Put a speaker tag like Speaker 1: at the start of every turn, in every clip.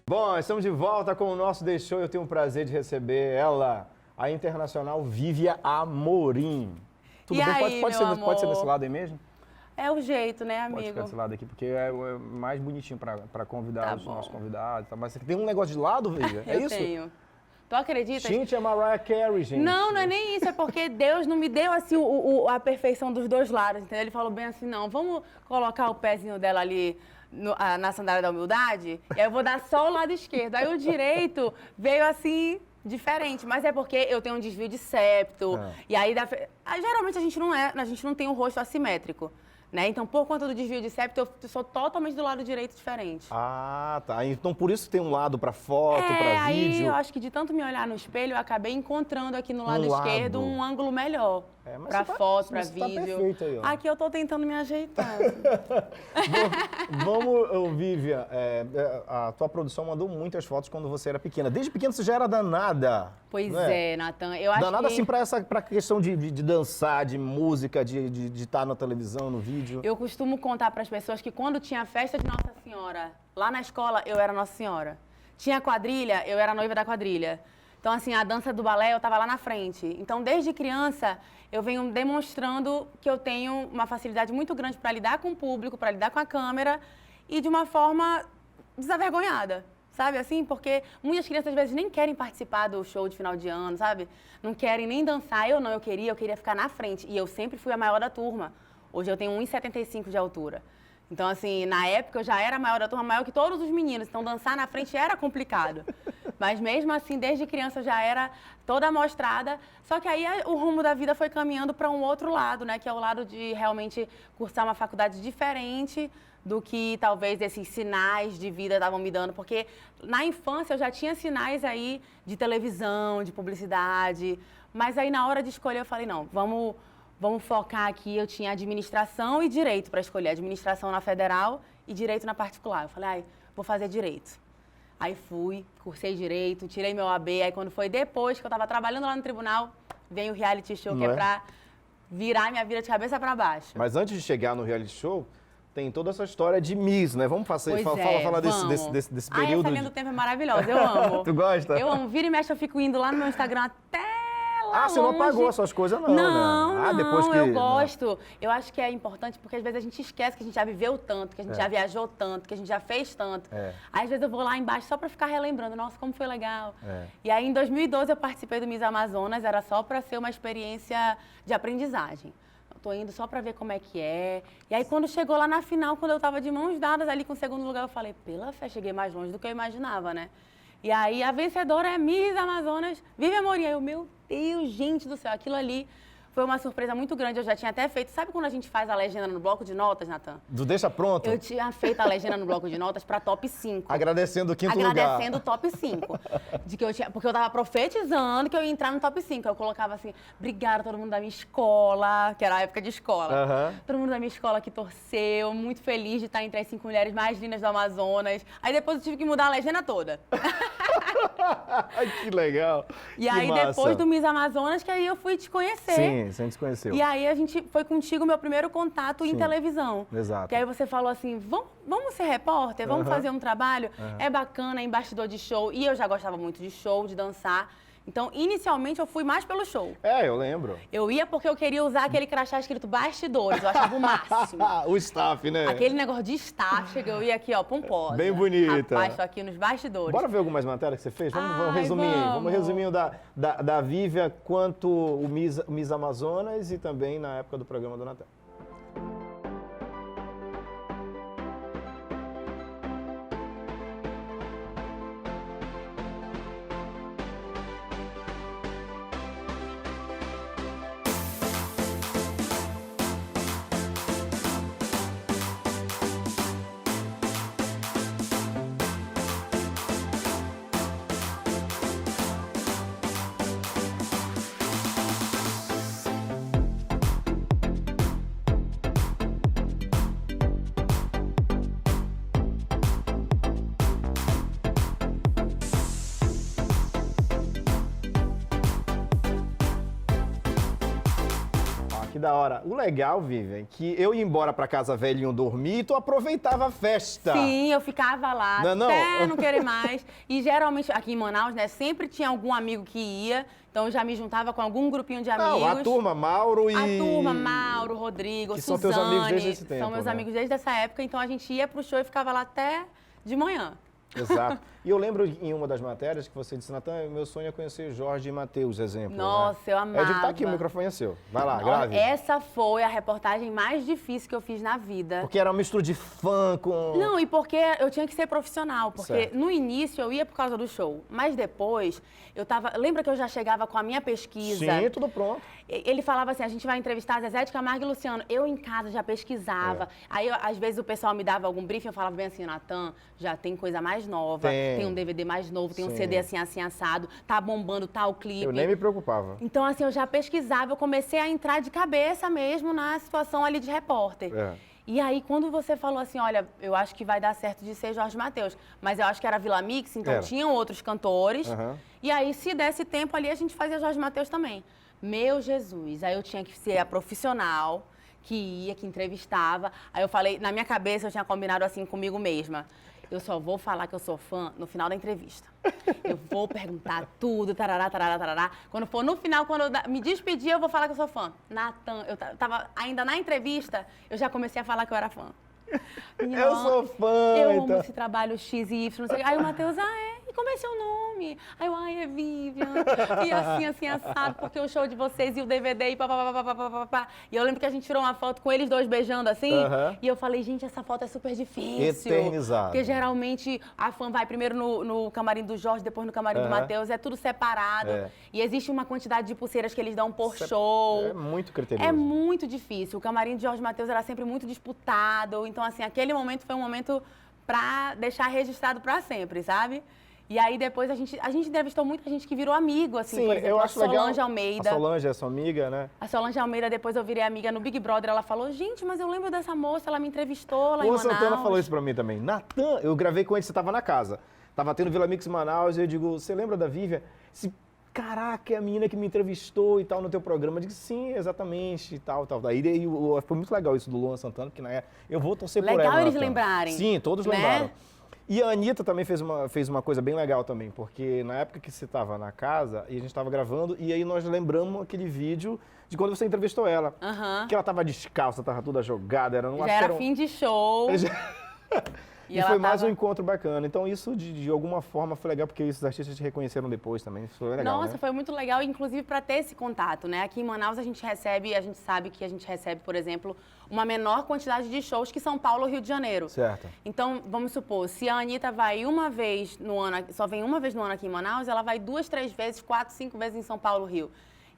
Speaker 1: Bom, estamos de volta com o nosso The Show. Eu tenho o prazer de receber ela, a internacional Vívia Amorim. Tudo
Speaker 2: e
Speaker 1: bem?
Speaker 2: Aí,
Speaker 1: pode ser desse lado aí mesmo?
Speaker 2: É o jeito, né, amigo?
Speaker 1: Pode ficar desse lado aqui, porque é mais bonitinho para convidar
Speaker 2: Tá
Speaker 1: os
Speaker 2: bom.
Speaker 1: nossos convidados. Tá? Mas você tem um negócio de lado, Vívia? É
Speaker 2: Eu
Speaker 1: isso?
Speaker 2: tenho. Tu acredita?
Speaker 1: Gente, é Mariah Carey, gente.
Speaker 2: Não, não é nem isso. É porque Deus não me deu, assim, a perfeição dos dois lados, entendeu? Ele falou bem assim, não, vamos colocar o pezinho dela ali na sandália da humildade, e aí eu vou dar só o lado esquerdo. Aí o direito veio assim, diferente, mas é porque eu tenho um desvio de septo, e aí, geralmente a gente não tem um rosto assimétrico, né? Então, por conta do desvio de septo, eu sou totalmente do lado direito diferente.
Speaker 1: Ah, tá. Então, por isso tem um lado para foto, para
Speaker 2: aí
Speaker 1: vídeo.
Speaker 2: eu acho que de tanto me olhar no espelho, eu acabei encontrando aqui no lado esquerdo um ângulo melhor. Pra foto, pra vídeo.
Speaker 1: Tá perfeito aí, ó.
Speaker 2: Aqui eu tô tentando me ajeitar.
Speaker 1: Vamos, Vívia, a tua produção mandou muitas fotos quando você era pequena. Desde pequena você já era danada.
Speaker 2: Pois
Speaker 1: não
Speaker 2: é, Natan. Eu acho
Speaker 1: danada
Speaker 2: que...
Speaker 1: assim pra questão de dançar, de música, de estar na televisão, no vídeo.
Speaker 2: Eu costumo contar pras pessoas que quando tinha festa de Nossa Senhora, lá na escola eu era Nossa Senhora. Tinha quadrilha, eu era noiva da quadrilha. Então, assim, a dança do balé, eu tava lá na frente. Então, desde criança, eu venho demonstrando que eu tenho uma facilidade muito grande para lidar com o público, para lidar com a câmera e de uma forma desavergonhada, sabe? Assim, porque muitas crianças, às vezes, nem querem participar do show de final de ano, sabe? Não querem nem dançar. Eu não, eu queria ficar na frente. E eu sempre fui a maior da turma. Hoje eu tenho 1,75 de altura. Então, assim, na época eu já era a maior da turma, maior que todos os meninos. Então, dançar na frente era complicado. Mas mesmo assim, desde criança eu já era toda amostrada. Só que aí o rumo da vida foi caminhando para um outro lado, né? Que é o lado de realmente cursar uma faculdade diferente do que talvez esses sinais de vida estavam me dando. Porque na infância eu já tinha sinais aí de televisão, de publicidade. Mas aí na hora de escolher eu falei, não, vamos focar aqui. Eu tinha administração e direito para escolher. Administração na federal e direito na particular. Eu falei, vou fazer direito. Aí fui, cursei direito, tirei meu AB. Aí quando foi depois que eu estava trabalhando lá no tribunal, veio o reality show, que é pra virar minha vida de cabeça para baixo.
Speaker 1: Mas antes de chegar no reality show, tem toda essa história de Miss, né? Vamos falar desse período.
Speaker 2: Essa linha do tempo é maravilhosa, eu amo.
Speaker 1: Tu gosta?
Speaker 2: Eu amo. Vira e mexe, eu fico indo lá no meu Instagram até lá
Speaker 1: você não apagou as suas coisas, não,
Speaker 2: né?
Speaker 1: Depois que...
Speaker 2: eu gosto. Eu acho que é importante porque às vezes a gente esquece que a gente já viveu tanto, que a gente já viajou tanto, que a gente já fez tanto. Aí às vezes eu vou lá embaixo só pra ficar relembrando, nossa, como foi legal. E aí em 2012 eu participei do Miss Amazonas, era só pra ser uma experiência de aprendizagem. Eu tô indo só pra ver como é que é. E aí quando chegou lá na final, quando eu tava de mãos dadas ali com o segundo lugar, eu falei, pela fé, cheguei mais longe do que eu imaginava, né? E aí a vencedora é Miss Amazonas, Vívia Amorim. Aí eu, meu Deus, gente do céu, aquilo ali foi uma surpresa muito grande. Eu já tinha até feito, sabe quando a gente faz a legenda no bloco de notas, Natan?
Speaker 1: Do Deixa Pronto?
Speaker 2: Eu tinha feito a legenda no bloco de notas para top 5.
Speaker 1: Agradecendo o quinto lugar.
Speaker 2: Agradecendo o top 5. Porque eu tava profetizando que eu ia entrar no top 5. Eu colocava assim, obrigada a todo mundo da minha escola, que era a época de escola. Todo mundo da minha escola que torceu, muito feliz de estar entre as 5 mulheres mais lindas do Amazonas. Aí depois eu tive que mudar a legenda toda.
Speaker 1: Que legal.
Speaker 2: E aí depois do Miss Amazonas que aí eu fui te conhecer.
Speaker 1: Sim, você se conheceu.
Speaker 2: E aí foi contigo meu primeiro contato em televisão.
Speaker 1: Exato.
Speaker 2: Que aí você falou assim, vamos ser repórter, vamos fazer um trabalho. É bacana, é em bastidor de show. E eu já gostava muito de show, de dançar. Então, inicialmente, eu fui mais pelo show.
Speaker 1: Eu lembro.
Speaker 2: Eu ia porque eu queria usar aquele crachá escrito bastidores, eu achava o máximo.
Speaker 1: O staff, né?
Speaker 2: Aquele negócio de staff, eu ia aqui, ó, pomposa.
Speaker 1: Bem bonita.
Speaker 2: Rapaz, tô aqui nos bastidores.
Speaker 1: Bora ver algumas matérias que você fez? Vamos resumir. Vamos resumir da Vívia quanto o Miss Amazonas e também na época do programa do Natal. Que da hora. O legal, Vivian, que eu ia embora pra casa velhinho dormir e tu aproveitava a festa.
Speaker 2: Sim, eu ficava lá
Speaker 1: Não,
Speaker 2: até
Speaker 1: não.
Speaker 2: não querer mais. E geralmente aqui em Manaus, né, sempre tinha algum amigo que ia. Então eu já me juntava com algum grupinho de amigos.
Speaker 1: Não, a turma, Mauro e...
Speaker 2: A turma, Mauro, Rodrigo,
Speaker 1: Que são
Speaker 2: Suzane.
Speaker 1: teus amigos desde esse tempo,
Speaker 2: São meus
Speaker 1: né?
Speaker 2: amigos desde essa época. Então a gente ia pro show e ficava lá até de manhã.
Speaker 1: Exato. E eu lembro em uma das matérias que você disse, Natan, meu sonho é conhecer Jorge e Matheus, exemplo.
Speaker 2: Nossa,
Speaker 1: né?
Speaker 2: eu amava.
Speaker 1: Eu digo, tá aqui, o microfone é seu. Vai lá, grave.
Speaker 2: Essa foi a reportagem mais difícil que eu fiz na vida.
Speaker 1: Porque era uma mistura de fã com...
Speaker 2: Não, e porque eu tinha que ser profissional. Porque
Speaker 1: Certo.
Speaker 2: no início eu ia por causa do show. Mas depois, eu tava... Lembra que eu já chegava com a minha pesquisa?
Speaker 1: Sim, tudo pronto.
Speaker 2: Ele falava assim, a gente vai entrevistar Zezé de Camargo e Luciano. Eu em casa já pesquisava. Aí, às vezes, o pessoal me dava algum briefing, eu falava bem assim, Natan, já tem coisa mais nova, tem um DVD mais novo, tem um
Speaker 1: Sim.
Speaker 2: CD assim, assim, assado, tá bombando tal clipe.
Speaker 1: Eu nem me preocupava.
Speaker 2: Então, assim, eu já pesquisava, eu comecei a entrar de cabeça mesmo na situação ali de repórter.
Speaker 1: É.
Speaker 2: E aí, quando você falou assim, olha, eu acho que vai dar certo de ser Jorge Mateus, mas eu acho que era Vila Mix, então
Speaker 1: Era.
Speaker 2: tinham outros cantores.
Speaker 1: Aham.
Speaker 2: E aí, se desse tempo ali, a gente fazia Jorge Mateus também. Meu Jesus, aí eu tinha que ser a profissional que ia, que entrevistava. Aí eu falei, na minha cabeça eu tinha combinado assim comigo mesma. Eu só vou falar que eu sou fã no final da entrevista. Eu vou perguntar tudo, tarará, tarará, tarará. Quando for no final, quando eu me despedir, eu vou falar que eu sou fã. Natan, eu tava ainda na entrevista, eu já comecei a falar que eu era fã. Menina,
Speaker 1: Eu sou fã,
Speaker 2: eu
Speaker 1: então.
Speaker 2: amo esse trabalho X e Y, não sei. Aí o Matheus, e como é seu nome? Aí eu, é Vivian. E assim, assim, assado, porque o show de vocês e o DVD e papapá. E eu lembro que a gente tirou uma foto com eles dois beijando assim.
Speaker 1: Aham.
Speaker 2: E eu falei, gente, essa foto é super difícil.
Speaker 1: Eternizado.
Speaker 2: Porque geralmente a fã vai primeiro no camarim do Jorge, depois no camarim do
Speaker 1: Aham.
Speaker 2: Matheus. É tudo separado.
Speaker 1: É.
Speaker 2: E existe uma quantidade de pulseiras que eles dão por show.
Speaker 1: É muito criterioso.
Speaker 2: É muito difícil. O camarim de Jorge Mateus era sempre muito disputado. Então, assim, aquele momento foi um momento pra deixar registrado pra sempre, sabe? E aí depois a gente entrevistou muita gente que virou amigo, assim,
Speaker 1: Sim,
Speaker 2: por exemplo,
Speaker 1: eu
Speaker 2: a
Speaker 1: acho legal.
Speaker 2: Solange Almeida.
Speaker 1: A Solange é sua amiga, né?
Speaker 2: A Solange Almeida, depois eu virei amiga no Big Brother. Ela falou, gente, mas eu lembro dessa moça, ela me entrevistou lá em
Speaker 1: O
Speaker 2: Manaus.
Speaker 1: Santana falou isso pra mim também. Natan, eu gravei com ele, você tava na casa. Tava tendo Vila Mix em Manaus, e eu digo, você lembra da Vivian? Caraca, é a menina que me entrevistou e tal no teu programa. Eu digo, sim, exatamente, e tal. Aí foi muito legal isso do Luan Santana, porque na época eu vou torcer por ela.
Speaker 2: Legal eles
Speaker 1: Natan.
Speaker 2: lembrarem.
Speaker 1: Sim, todos
Speaker 2: né?
Speaker 1: lembraram. E a Anitta também fez uma coisa bem legal também, porque na época que você estava na casa, e a gente estava gravando, e aí nós lembramos aquele vídeo de quando você entrevistou ela.
Speaker 2: Aham.
Speaker 1: Que ela estava descalça, estava toda jogada, era um
Speaker 2: Já era fim de show.
Speaker 1: E
Speaker 2: ela
Speaker 1: foi mais um
Speaker 2: tava-
Speaker 1: encontro bacana. Então isso, de alguma forma, foi legal, porque esses artistas te reconheceram depois também. Isso foi legal,
Speaker 2: Nossa,
Speaker 1: né?
Speaker 2: foi muito legal, inclusive para ter esse contato, né? Aqui em Manaus a gente sabe que a gente recebe, por exemplo, uma menor quantidade de shows que São Paulo ou Rio de Janeiro.
Speaker 1: Certo.
Speaker 2: Então, vamos supor, se a Anitta vai uma vez no ano, só vem uma vez no ano aqui em Manaus, ela vai 2, 3 vezes, 4, 5 vezes em São Paulo, Rio.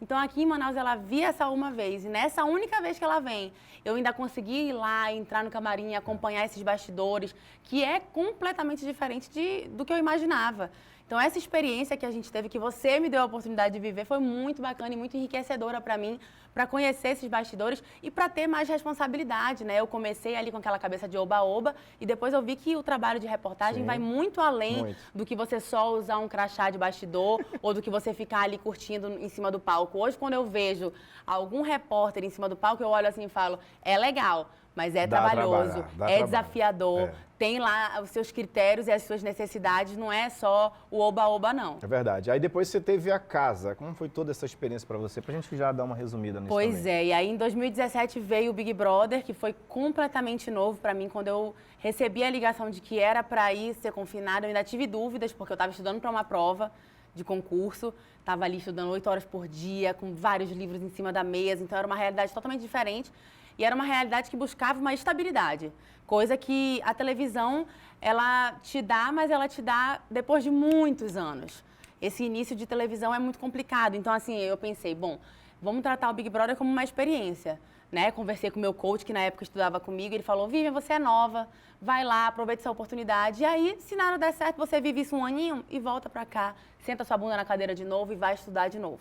Speaker 2: Então, aqui em Manaus, ela via essa uma vez. E nessa única vez que ela vem, eu ainda consegui ir lá, entrar no camarim, acompanhar esses bastidores, que é completamente diferente do que eu imaginava. Então, essa experiência que a gente teve, que você me deu a oportunidade de viver, foi muito bacana e muito enriquecedora para mim, para conhecer esses bastidores e para ter mais responsabilidade, né? Eu comecei ali com aquela cabeça de oba-oba e depois eu vi que o trabalho de reportagem
Speaker 1: Sim.
Speaker 2: vai muito além
Speaker 1: Muito.
Speaker 2: do que você só usar um crachá de bastidor ou do que você ficar ali curtindo em cima do palco. Hoje, quando eu vejo algum repórter em cima do palco, eu olho assim e falo, é legal, mas é
Speaker 1: Dá
Speaker 2: trabalhoso,
Speaker 1: trabalhar, dá
Speaker 2: é
Speaker 1: trabalho.
Speaker 2: desafiador,
Speaker 1: É.
Speaker 2: tem lá os seus critérios e as suas necessidades, não é só o oba-oba, não.
Speaker 1: É verdade. Aí depois você teve a casa. Como foi toda essa experiência pra você? Pra gente já dar uma resumida nisso
Speaker 2: Pois
Speaker 1: também.
Speaker 2: é, e aí em 2017 veio o Big Brother, que foi completamente novo para mim. Quando eu recebi a ligação de que era para ir ser confinada, eu ainda tive dúvidas, porque eu estava estudando para uma prova de concurso, estava ali estudando 8 horas por dia, com vários livros em cima da mesa, então era uma realidade totalmente diferente. E era uma realidade que buscava uma estabilidade, coisa que a televisão, ela te dá, mas ela te dá depois de muitos anos. Esse início de televisão é muito complicado, então assim, eu pensei, bom, vamos tratar o Big Brother como uma experiência, né? Conversei com o meu coach, que na época estudava comigo, ele falou, Vivian, você é nova, vai lá, aproveite essa oportunidade. E aí, se nada der certo, você vive isso um aninho e volta pra cá, senta sua bunda na cadeira de novo e vai estudar de novo.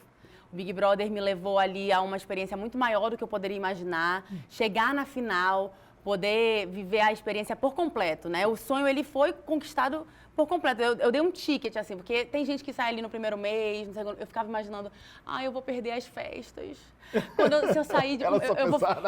Speaker 2: O Big Brother me levou ali a uma experiência muito maior do que eu poderia imaginar, chegar na final, poder viver a experiência por completo, né? O sonho, ele foi conquistado Por completo. Eu dei um ticket, assim, porque tem gente que sai ali no primeiro mês, no segundo, eu ficava imaginando, eu vou perder as festas. Se eu sair,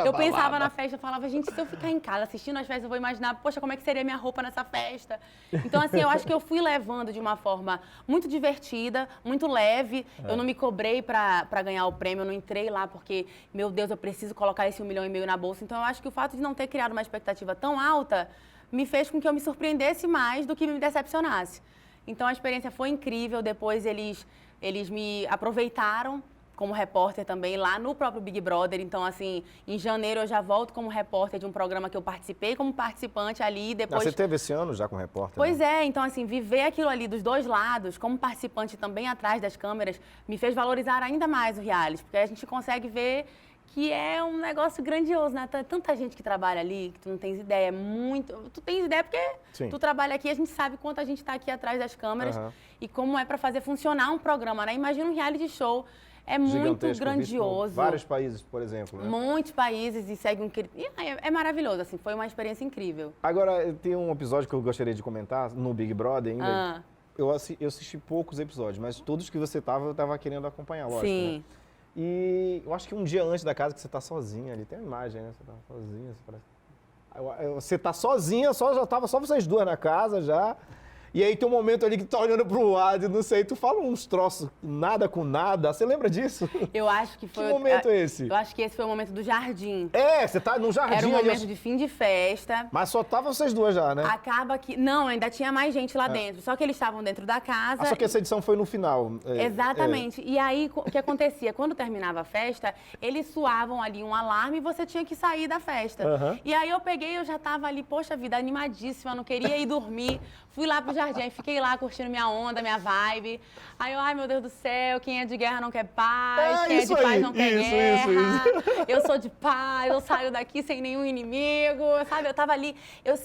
Speaker 2: eu pensava na festa, eu falava, gente, se eu ficar em casa assistindo as festas, eu vou imaginar, poxa, como é que seria minha roupa nessa festa? Então, assim, eu acho que eu fui levando de uma forma muito divertida, muito leve. Eu não me cobrei pra ganhar o prêmio, eu não entrei lá porque, meu Deus, eu preciso colocar esse 1,5 milhão na bolsa. Então, eu acho que o fato de não ter criado uma expectativa tão alta me fez com que eu me surpreendesse mais do que me decepcionasse. Então, a experiência foi incrível. Depois, eles me aproveitaram como repórter também lá no próprio Big Brother. Então, assim, em janeiro eu já volto como repórter de um programa que eu participei como participante ali. Depois...
Speaker 1: Você teve esse ano já como repórter?
Speaker 2: Pois é, então, assim, viver aquilo ali dos dois lados, como participante também atrás das câmeras, me fez valorizar ainda mais o reality, porque a gente consegue ver que é um negócio grandioso, né? Tanta gente que trabalha ali, que tu não tens ideia, é muito... Tu tens ideia porque tu trabalha aqui, a gente sabe quanto a gente está aqui atrás das câmeras e como é para fazer funcionar um programa, né? Imagina um reality show. É muito grandioso.
Speaker 1: Vários países, por exemplo, né?
Speaker 2: Muitos países e segue um... É maravilhoso, assim, foi uma experiência incrível.
Speaker 1: Agora, tem um episódio que eu gostaria de comentar, no Big Brother ainda. Eu assisti poucos episódios, mas todos que você estava, eu estava querendo acompanhar, lógico,
Speaker 2: Sim.
Speaker 1: Né? E eu acho que um dia antes da casa que você está sozinha ali, tem uma imagem, né? Você tá sozinha, você tá sozinha, já tava só vocês duas na casa já. E aí tem um momento ali que tu tá olhando pro lado, não sei, tu fala uns troços nada com nada. Você lembra disso?
Speaker 2: Eu acho que foi...
Speaker 1: Que momento é esse?
Speaker 2: Eu acho que esse foi o momento do jardim.
Speaker 1: Você tá no jardim.
Speaker 2: Era um momento de fim de festa.
Speaker 1: Mas só tava vocês duas já, né?
Speaker 2: Acaba que... Não, ainda tinha mais gente lá dentro. Só que eles estavam dentro da casa.
Speaker 1: Só que essa edição foi no final.
Speaker 2: Exatamente. E aí, o que acontecia? Quando terminava a festa, eles suavam ali um alarme e você tinha que sair da festa. E aí eu já tava ali, poxa vida, animadíssima, não queria ir dormir. Fui lá pro jardim, fiquei lá curtindo minha onda, minha vibe. Aí eu, ai meu Deus do céu, quem é de guerra não quer paz, quem é de paz não quer guerra. Eu sou de paz, eu saio daqui sem nenhum inimigo, sabe? Eu tava ali,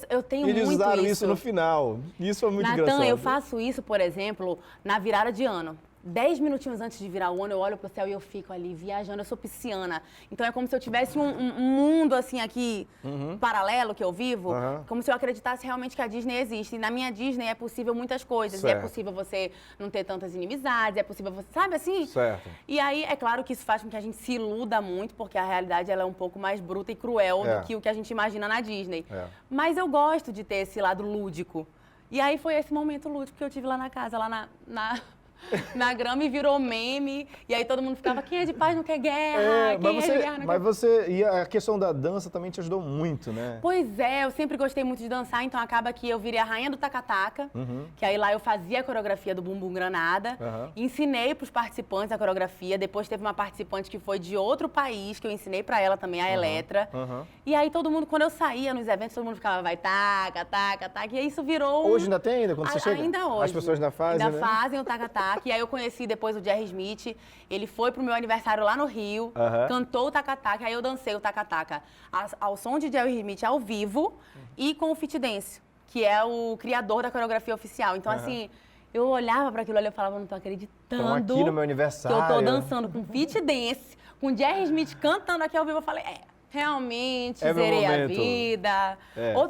Speaker 2: eu tenho muito isso.
Speaker 1: Eles usaram isso no final, isso foi muito engraçado.
Speaker 2: Natan, eu faço isso, por exemplo, na virada de ano. 10 minutinhos antes de virar o ano, eu olho pro céu e eu fico ali viajando. Eu sou pisciana. Então é como se eu tivesse um mundo assim aqui paralelo que eu vivo, como se eu acreditasse realmente que a Disney existe. E na minha Disney é possível muitas coisas. E é possível você não ter tantas inimizades, é possível você, sabe assim?
Speaker 1: Certo.
Speaker 2: E aí é claro que isso faz com que a gente se iluda muito, porque a realidade ela é um pouco mais bruta e cruel do que o que a gente imagina na Disney. Mas eu gosto de ter esse lado lúdico. E aí foi esse momento lúdico que eu tive lá na casa, lá na grama, e virou meme, e aí todo mundo ficava, quem é de paz não quer guerra, quem é de guerra não quer...
Speaker 1: E a questão da dança também te ajudou muito, né?
Speaker 2: Pois é, eu sempre gostei muito de dançar, então acaba que eu virei a rainha do taca-taca, que aí lá eu fazia a coreografia do Bumbum Granada, ensinei pros participantes a coreografia, depois teve uma participante que foi de outro país, que eu ensinei pra ela também, a Eletra, e aí todo mundo, quando eu saía nos eventos, todo mundo ficava, vai taca, taca, taca, e aí isso virou...
Speaker 1: Hoje ainda tem ainda, quando você chega?
Speaker 2: Ainda hoje.
Speaker 1: As pessoas ainda fazem,
Speaker 2: Ainda fazem o taca-taca. E aí eu conheci depois o Jerry Smith, ele foi pro meu aniversário lá no Rio, cantou o taca-taca, aí eu dancei o taca-taca ao som de Jerry Smith ao vivo e com o Fit Dance, que é o criador da coreografia oficial. Então, assim, eu olhava para aquilo ali e falava, não tô acreditando
Speaker 1: aqui no meu aniversário,
Speaker 2: que eu tô dançando com Fit Dance, com Jerry Smith cantando aqui ao vivo. Eu falei, realmente, zerei a vida.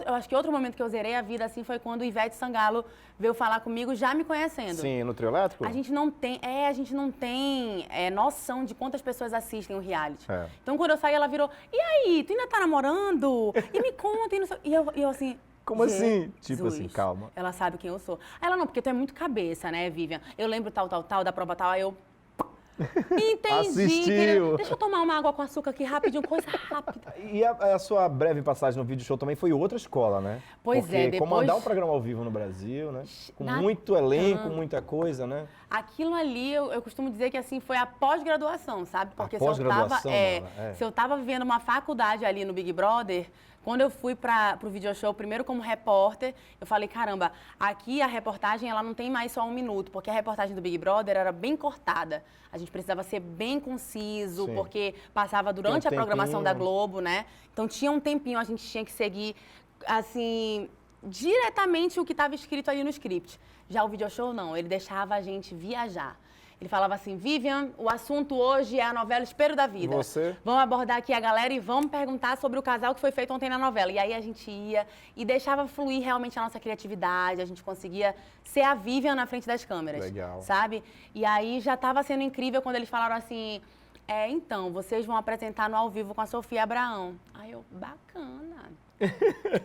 Speaker 2: Eu acho que outro momento que eu zerei a vida, assim, foi quando o Ivete Sangalo veio falar comigo, já me conhecendo.
Speaker 1: Sim, no trio elétrico?
Speaker 2: A gente não tem noção de quantas pessoas assistem o reality. Então, quando eu saí, ela virou, e aí, tu ainda tá namorando? E me conta, e não sei... E eu assim...
Speaker 1: Como assim? Tipo assim, calma.
Speaker 2: Ela sabe quem eu sou. Aí ela, não, porque tu é muito cabeça, né, Vivian? Eu lembro tal, da prova tal, aí eu... Entendi.
Speaker 1: Assistiu.
Speaker 2: Deixa eu tomar uma água com açúcar aqui rapidinho, coisa rápida.
Speaker 1: E a sua breve passagem no vídeo show também foi outra escola, né?
Speaker 2: Pois
Speaker 1: porque
Speaker 2: depois...
Speaker 1: comandar um programa ao vivo no Brasil, né? Com muito elenco, muita coisa, né?
Speaker 2: Aquilo ali, eu costumo dizer que assim, foi a pós-graduação, sabe? Porque se eu tava vivendo uma faculdade ali no Big Brother, quando eu fui pro video show, primeiro como repórter, eu falei, caramba, aqui a reportagem ela não tem mais só 1 minuto, porque a reportagem do Big Brother era bem cortada. A gente precisava ser bem conciso, porque passava durante a programação da Globo, né? Então tinha um tempinho, a gente tinha que seguir, assim, diretamente o que estava escrito ali no script. Já o video show, não, ele deixava a gente viajar. Ele falava assim, Vivian, o assunto hoje é a novela Espelho da Vida.
Speaker 1: Você?
Speaker 2: Vamos abordar aqui a galera e vamos perguntar sobre o casal que foi feito ontem na novela. E aí a gente ia e deixava fluir realmente a nossa criatividade, a gente conseguia ser a Vivian na frente das câmeras.
Speaker 1: Legal.
Speaker 2: Sabe? E aí já estava sendo incrível quando eles falaram assim, então, vocês vão apresentar no Ao Vivo com a Sofia Abraão. Aí eu, bacana.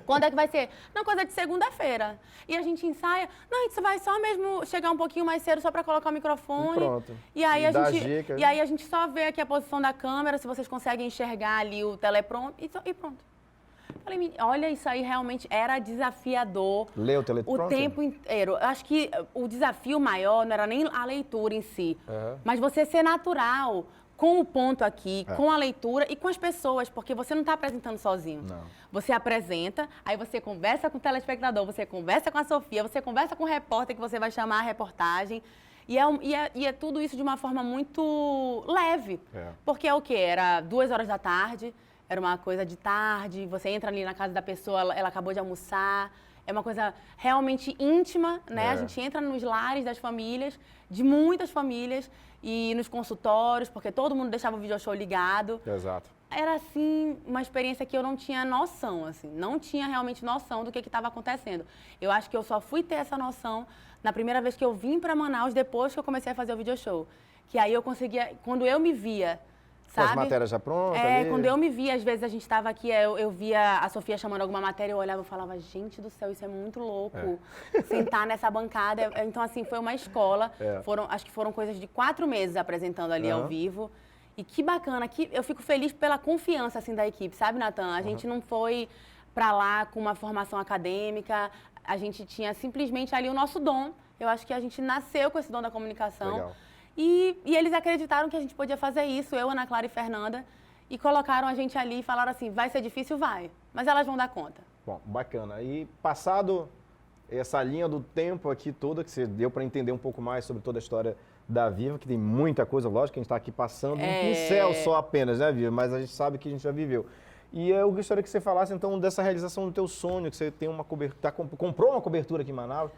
Speaker 2: Quando é que vai ser? Não, coisa de segunda-feira. E a gente ensaia. Não, a gente vai só mesmo chegar um pouquinho mais cedo só para colocar o microfone.
Speaker 1: E pronto.
Speaker 2: E aí,
Speaker 1: Dica.
Speaker 2: e aí a gente só vê aqui a posição da câmera, se vocês conseguem enxergar ali o teleprompter e pronto. Falei, olha, isso aí realmente era desafiador.
Speaker 1: Lê o teleprompter?
Speaker 2: O tempo inteiro. Eu acho que o desafio maior não era nem a leitura em si, mas você ser natural com o ponto aqui, com a leitura e com as pessoas, porque você não está apresentando sozinho.
Speaker 1: Não.
Speaker 2: Você apresenta, aí você conversa com o telespectador, você conversa com a Sofia, você conversa com o repórter que você vai chamar a reportagem. E é tudo isso de uma forma muito leve. Porque é o quê? Era 2 horas da tarde, era uma coisa de tarde, você entra ali na casa da pessoa, ela acabou de almoçar. É uma coisa realmente íntima, né? A gente entra nos lares das famílias, de muitas famílias, e nos consultórios, porque todo mundo deixava o video show ligado.
Speaker 1: Exato.
Speaker 2: Era, assim, uma experiência que eu não tinha noção, assim. Não tinha realmente noção do que estava acontecendo. Eu acho que eu só fui ter essa noção na primeira vez que eu vim para Manaus, depois que eu comecei a fazer o video show. Que aí eu conseguia, quando eu me via, sabe?
Speaker 1: Com as matérias já prontas ali.
Speaker 2: Quando eu me via, às vezes a gente estava aqui, eu via a Sofia chamando alguma matéria, eu olhava e falava, gente do céu, isso é muito louco, sentar nessa bancada. Então, assim, foi uma escola, acho que foram coisas de 4 meses apresentando ali ao vivo. E que bacana, eu fico feliz pela confiança, assim, da equipe, sabe, Natan? A gente não foi para lá com uma formação acadêmica, a gente tinha simplesmente ali o nosso dom. Eu acho que a gente nasceu com esse dom da comunicação.
Speaker 1: Legal.
Speaker 2: E eles acreditaram que a gente podia fazer isso, eu, Ana Clara e Fernanda, e colocaram a gente ali e falaram assim, vai ser difícil? Vai, mas elas vão dar conta.
Speaker 1: Bom, bacana. E passado essa linha do tempo aqui toda, que você deu para entender um pouco mais sobre toda a história da Viva, que tem muita coisa, lógico, que a gente está aqui passando um pincel só apenas, né, Viva? Mas a gente sabe que a gente já viveu. E eu gostaria que você falasse, então, dessa realização do teu sonho, que você tem uma cobertura, comprou uma cobertura aqui em Manaus.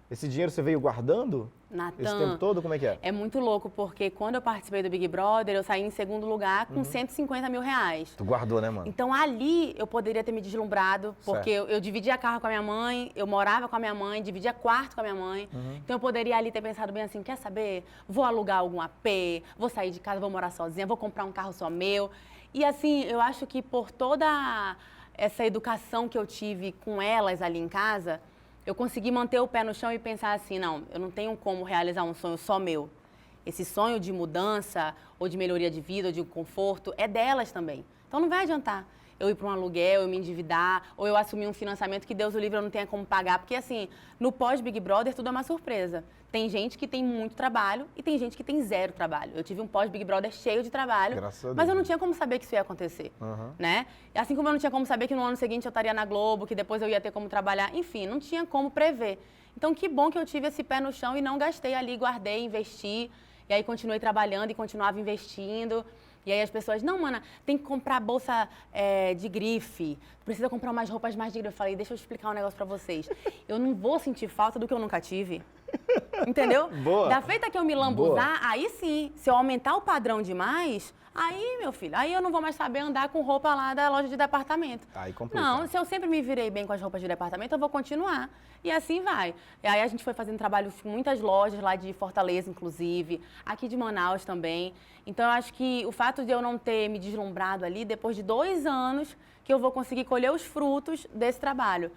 Speaker 1: Esse dinheiro você veio guardando?
Speaker 2: Natan,
Speaker 1: esse tempo todo? Como é que é?
Speaker 2: É muito louco, porque quando eu participei do Big Brother, eu saí em segundo lugar com 150 mil reais.
Speaker 1: Tu guardou, né, mano?
Speaker 2: Então, ali, eu poderia ter me deslumbrado, porque eu dividia carro com a minha mãe, eu morava com a minha mãe, dividia quarto com a minha mãe. Então, eu poderia ali ter pensado bem assim, quer saber? Vou alugar algum AP, vou sair de casa, vou morar sozinha, vou comprar um carro só meu. E, assim, eu acho que por toda essa educação que eu tive com elas ali em casa, eu consegui manter o pé no chão e pensar assim, não, eu não tenho como realizar um sonho só meu. Esse sonho de mudança, ou de melhoria de vida, ou de conforto, é delas também. Então não vai adiantar eu ir para um aluguel, eu me endividar, ou eu assumir um financiamento que Deus o livre eu não tenha como pagar. Porque assim, no pós-Big Brother tudo é uma surpresa. Tem gente que tem muito trabalho e tem gente que tem 0 trabalho. Eu tive um pós-Big Brother cheio de trabalho, mas eu não tinha como saber que isso ia acontecer, né? Assim como eu não tinha como saber que no ano seguinte eu estaria na Globo, que depois eu ia ter como trabalhar, enfim, não tinha como prever. Então, que bom que eu tive esse pé no chão e não gastei ali, guardei, investi, e aí continuei trabalhando e continuava investindo. E aí as pessoas, não, mana, tem que comprar bolsa de grife, precisa comprar umas roupas mais de grife. Eu falei, deixa eu explicar um negócio pra vocês. Eu não vou sentir falta do que eu nunca tive. Entendeu?
Speaker 1: Boa.
Speaker 2: Da feita que eu me lambuzar, aí sim, se eu aumentar o padrão demais, aí, meu filho, aí eu não vou mais saber andar com roupa lá da loja de departamento.
Speaker 1: Aí complica.
Speaker 2: Não, se eu sempre me virei bem com as roupas de departamento, eu vou continuar. E assim vai. E aí a gente foi fazendo trabalho com muitas lojas lá de Fortaleza, inclusive, aqui de Manaus também. Então, eu acho que o fato de eu não ter me deslumbrado ali, depois de 2 anos, que eu vou conseguir colher os frutos desse trabalho.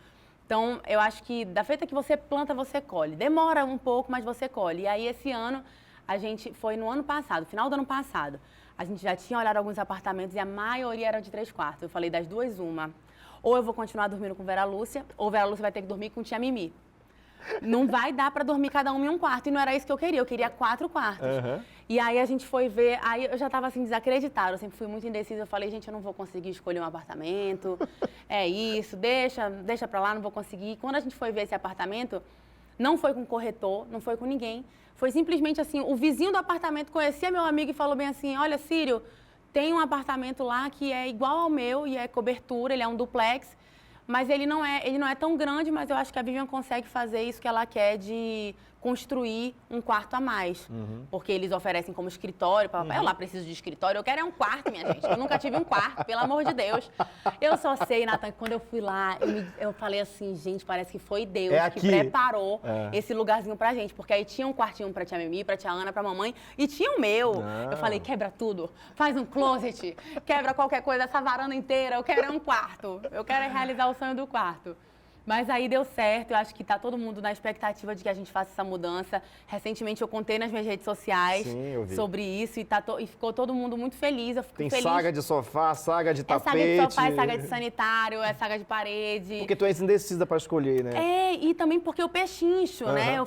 Speaker 2: Então, eu acho que da feita que você planta, você colhe. Demora um pouco, mas você colhe. E aí, esse ano, a gente foi no ano passado, final do ano passado, a gente já tinha olhado alguns apartamentos e a maioria era de 3 quartos. Eu falei, das duas, uma. Ou eu vou continuar dormindo com Vera Lúcia, ou Vera Lúcia vai ter que dormir com Tia Mimi. Não vai dar para dormir cada um em um quarto. E não era isso que eu queria 4 quartos. E aí a gente foi ver, aí eu já estava assim desacreditada, eu sempre fui muito indecisa. Eu falei, gente, eu não vou conseguir escolher um apartamento, é isso, deixa para lá, não vou conseguir. Quando a gente foi ver esse apartamento, não foi com corretor, não foi com ninguém. Foi simplesmente assim, o vizinho do apartamento conhecia meu amigo e falou bem assim, olha, Círio, tem um apartamento lá que é igual ao meu e é cobertura, ele é um duplex. Mas ele não é tão grande, mas eu acho que a Vivian consegue fazer isso que ela quer de construir um quarto a mais. Porque eles oferecem como escritório. Eu lá preciso de escritório, eu quero é um quarto, minha gente. Eu nunca tive um quarto, pelo amor de Deus. Eu só sei, Natan, que quando eu fui lá, eu falei assim, gente, parece que foi Deus que preparou esse lugarzinho pra gente. Porque aí tinha um quartinho pra tia Mimi, pra tia Ana, pra mamãe, e tinha o meu. Eu falei, quebra tudo, faz um closet, quebra qualquer coisa, essa varanda inteira, eu quero é um quarto. Eu quero é realizar o sonho do quarto. Mas aí deu certo, eu acho que tá todo mundo na expectativa de que a gente faça essa mudança. Recentemente eu contei nas minhas redes sociais sobre isso e ficou todo mundo muito feliz. Eu fico
Speaker 1: Tem
Speaker 2: feliz.
Speaker 1: saga de sofá, saga de tapete.
Speaker 2: É saga de sofá, é saga de sanitário, é saga de parede.
Speaker 1: Porque tu és indecisa para escolher, né?
Speaker 2: E também porque eu pechincho, né? Eu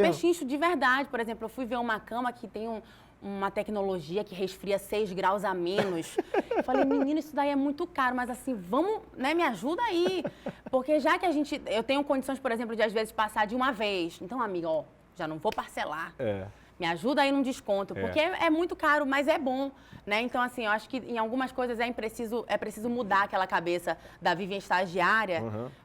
Speaker 2: pechincho de verdade. Por exemplo, eu fui ver uma cama que tem uma tecnologia que resfria 6 graus a menos. Eu falei, menino, isso daí é muito caro, mas assim, vamos, né, me ajuda aí. Porque já que eu tenho condições, por exemplo, de às vezes passar de uma vez. Então, amiga, ó, já não vou parcelar. Me ajuda aí num desconto, porque é muito caro, mas é bom, né? Então, assim, eu acho que em algumas coisas é preciso mudar aquela cabeça da Vivian estagiária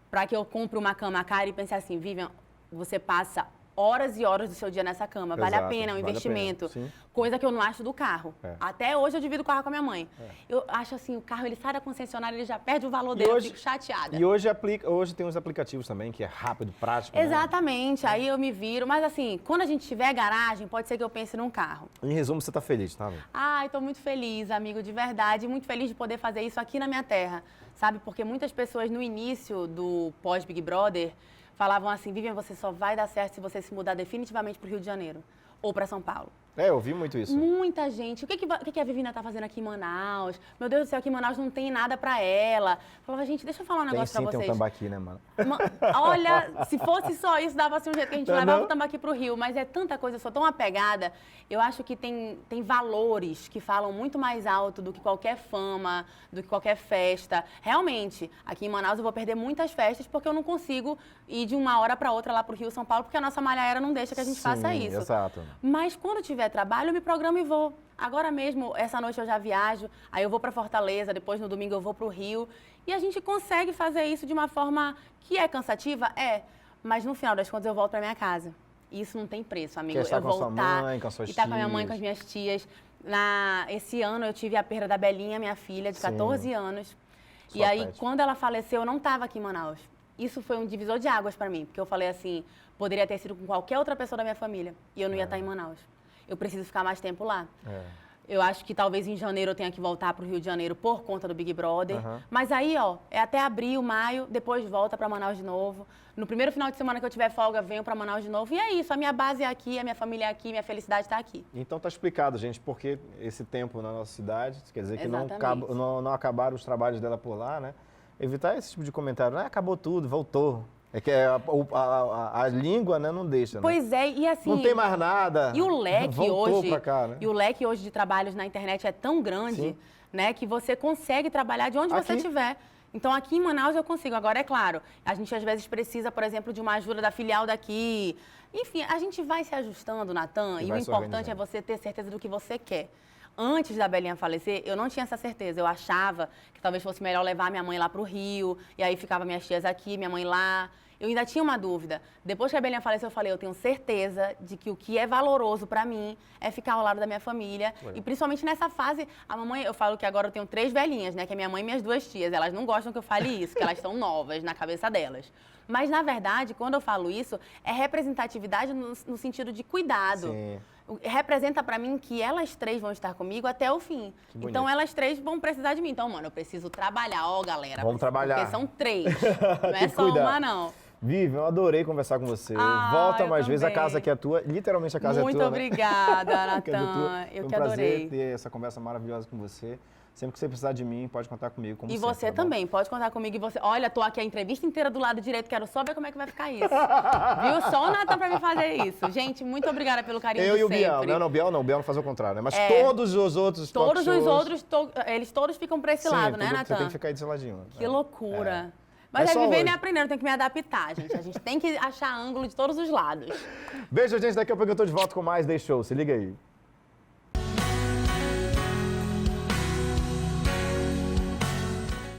Speaker 2: para que eu compre uma cama cara e pense assim, Vivian, você passa horas e horas do seu dia nessa cama. Vale a pena, é um investimento. Coisa que eu não acho do carro. Até hoje eu divido o carro com a minha mãe. Eu acho assim, o carro, ele sai da concessionária, ele já perde o valor dele, eu fico chateada.
Speaker 1: E hoje tem uns aplicativos também, que é rápido, prático,
Speaker 2: Exatamente, aí eu me viro. Mas assim, quando a gente tiver garagem, pode ser que eu pense num carro.
Speaker 1: Em resumo, você tá feliz, tá?
Speaker 2: Ai, tô muito feliz, amigo, de verdade. Muito feliz de poder fazer isso aqui na minha terra, sabe? Porque muitas pessoas no início do pós-Big Brother falavam assim, Vivian, você só vai dar certo se você se mudar definitivamente para o Rio de Janeiro ou para São Paulo.
Speaker 1: Eu ouvi muito isso.
Speaker 2: Muita gente. O que a Vivina tá fazendo aqui em Manaus? Meu Deus do céu, aqui em Manaus não tem nada pra ela. Falava, gente, deixa eu falar um negócio pra vocês.
Speaker 1: Tem um tambaqui, né, mano?
Speaker 2: Olha, se fosse só isso, dava-se um jeito que a gente levava o tambaqui pro Rio. Mas é tanta coisa, eu sou tão apegada. Eu acho que tem valores que falam muito mais alto do que qualquer fama, do que qualquer festa. Realmente, aqui em Manaus eu vou perder muitas festas porque eu não consigo ir de uma hora pra outra lá pro Rio, São Paulo, porque a nossa malha aérea não deixa que a gente faça isso.
Speaker 1: Exato.
Speaker 2: Mas quando tiver trabalho, eu me programo e vou. Agora mesmo, essa noite eu já viajo, aí eu vou para Fortaleza, depois no domingo eu vou para o Rio. E a gente consegue fazer isso de uma forma que é cansativa? Mas no final das contas eu volto para minha casa. Isso não tem preço, amigo.
Speaker 1: Eu voltar
Speaker 2: com a sua mãe, com as suas tias. Com a minha mãe, com as minhas tias. Esse ano eu tive a perda da Belinha, minha filha, de 14 anos. E aí, quando ela faleceu, eu não estava aqui em Manaus. Isso foi um divisor de águas para mim, porque eu falei assim, poderia ter sido com qualquer outra pessoa da minha família e eu não ia estar em Manaus. Eu preciso ficar mais tempo lá. Eu acho que talvez em janeiro eu tenha que voltar para o Rio de Janeiro por conta do Big Brother. Mas aí, ó, é até abril, maio, depois volta para Manaus de novo. No primeiro final de semana que eu tiver folga, venho para Manaus de novo. E é isso, a minha base é aqui, a minha família é aqui, minha felicidade está aqui.
Speaker 1: Então tá explicado, gente, porque esse tempo na nossa cidade, quer dizer que não acabaram os trabalhos dela por lá, né? Evitar esse tipo de comentário, acabou tudo, voltou. É que a língua, né, não deixa, né?
Speaker 2: Pois é, e assim...
Speaker 1: Não tem mais nada.
Speaker 2: E o leque hoje...
Speaker 1: Pra cá, né?
Speaker 2: E o leque hoje de trabalhos na internet é tão grande, né, que você consegue trabalhar de onde você estiver. Então, aqui em Manaus eu consigo. Agora, é claro, a gente às vezes precisa, por exemplo, de uma ajuda da filial daqui. Enfim, a gente vai se ajustando, Natan, e o importante é você ter certeza do que você quer. Antes da Belinha falecer, eu não tinha essa certeza. Eu achava que talvez fosse melhor levar minha mãe lá para o Rio, e aí ficava minhas tias aqui, minha mãe lá. Eu ainda tinha uma dúvida. Depois que a Belinha faleceu, eu falei, eu tenho certeza de que o que é valoroso para mim é ficar ao lado da minha família. E principalmente nessa fase, a mamãe, eu falo que agora eu tenho 3 velhinhas, né? Que é minha mãe e minhas 2 tias. Elas não gostam que eu fale isso, que elas estão novas na cabeça delas. Mas, na verdade, quando eu falo isso, é representatividade no sentido de cuidado.
Speaker 1: Sim.
Speaker 2: Representa pra mim que elas 3 vão estar comigo até o fim. Então, elas 3 vão precisar de mim. Então, mano, eu preciso trabalhar. Ó, galera.
Speaker 1: Vamos trabalhar.
Speaker 2: Porque são 3. Não é só uma, não.
Speaker 1: Vivian, eu adorei conversar com você. Volta mais vezes, a casa aqui é tua. Literalmente a casa é tua.
Speaker 2: Muito obrigada, Natan. Eu que adorei.
Speaker 1: Foi um prazer ter essa conversa maravilhosa com você. Sempre que você precisar de mim, pode contar comigo, como
Speaker 2: e
Speaker 1: sempre,
Speaker 2: você
Speaker 1: tá
Speaker 2: também, pode contar comigo. E você, olha, tô aqui a entrevista inteira do lado direito, quero só ver como é que vai ficar isso. Viu? Só o Natan pra me fazer isso. Gente, muito obrigada pelo carinho
Speaker 1: Eu
Speaker 2: de
Speaker 1: e o
Speaker 2: sempre.
Speaker 1: Biel, não, o Biel não faz o contrário, né? Mas todos os outros
Speaker 2: Todos os outros, eles todos ficam pra esse lado, né, Natan?
Speaker 1: Você tem que ficar aí desse ladinho.
Speaker 2: Que loucura. Mas é vivendo e aprendendo, tem que me adaptar, gente. A gente tem que achar ângulo de todos os lados.
Speaker 1: Beijo, gente. Daqui a pouco eu tô de volta com mais Day Show. Se liga aí.